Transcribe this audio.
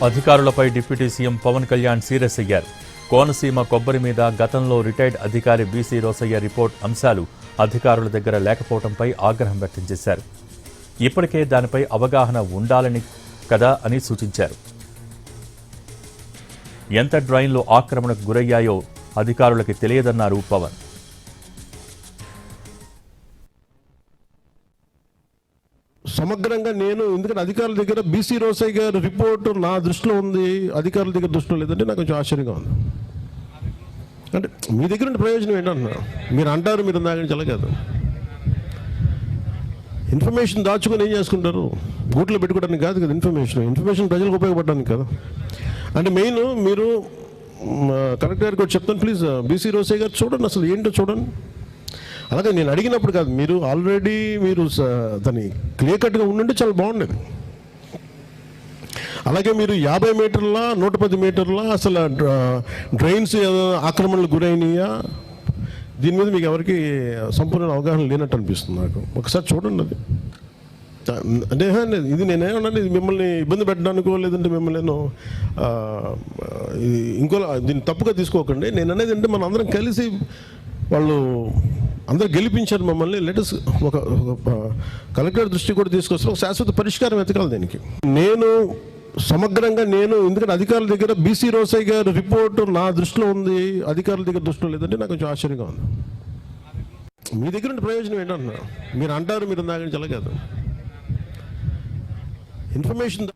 అధికారులపై deputy CM Pawan Kalyan serious అయ్యారు. కోనసీమ కొబ్బరి మీద గతంలో రిటైర్డ్ అధికారి బీసీ రోసయ్య రిపోర్ట్ అంశాలు అధికారుల దగ్గర లేకపోవడంపై ఆగ్రహం వ్యక్తం చేశారు. ఇప్పటికే దానిపై అవగాహన ఉండాలని కదా అని సూచించారు. ఎంత డ్రైన్లు ఆక్రమణకు గురయ్యాయో అధికారులకి తెలియదన్నారు పవన్. సమగ్రంగా నేను ఎందుకంటే అధికారుల దగ్గర బీసీ రోసయ్య గారి రిపోర్టు నా దృష్టిలో ఉంది, అధికారుల దగ్గర దృష్టిలో లేదంటే నాకు కొంచెం ఆశ్చర్యంగా ఉంది. అంటే మీ దగ్గర ఉండే ప్రయోజనం ఏంటన్నా మీరు అంటారు, మీరు దాని చాలా కాదు. ఇన్ఫర్మేషన్ దాచుకొని ఏం చేసుకుంటారు? గూట్లో పెట్టుకోవడానికి కాదు కదా ఇన్ఫర్మేషన్ ప్రజలకు ఉపయోగపడడానికి కదా. అంటే మెయిన్ మీరు కలెక్టర్ గారికి కూడా చెప్తాను, ప్లీజ్ బీసీ రోసయ్య గారు చూడండి, అసలు ఏంటో చూడండి. అలాగే నేను అడిగినప్పుడు కాదు, మీరు ఆల్రెడీ మీరు దాన్ని క్లియర్ కట్గా ఉండుంటే చాలా బాగుండేది. అలాగే మీరు 50 మీటర్ల 110 మీటర్ల అసలు డ్రైన్స్ ఆక్రమణలు గురైనయా, దీని మీద మీకు ఎవరికి సంపూర్ణ అవగాహన లేనట్టు అనిపిస్తుంది నాకు. ఒకసారి చూడండి అది. అంటే ఇది నేనేమన్నా ఇది మిమ్మల్ని ఇబ్బంది పెట్టడానికో లేదంటే మిమ్మల్ని నేను ఇంకో దీన్ని తప్పుగా తీసుకోకండి. నేను అనేది అంటే మనం అందరం కలిసి వాళ్ళు అందరూ గెలిపించారు మమ్మల్ని. లెటర్స్ ఒక కలెక్టర్ దృష్టి కూడా తీసుకొస్తే ఒక శాశ్వత పరిష్కారం వెతకాలి దీనికి. నేను సమగ్రంగా ఎందుకంటే అధికారుల దగ్గర బీసీ రోసయ్య గారి రిపోర్టు నా దృష్టిలో ఉంది, అధికారుల దగ్గర దృష్టిలో లేదంటే నాకు కొంచెం ఆశ్చర్యంగా ఉంది. మీ దగ్గర ఉండే ప్రయోజనం ఏంటన్నా మీరు అంటారు, మీరు దాని చాలా కాదు. ఇన్ఫర్మేషన్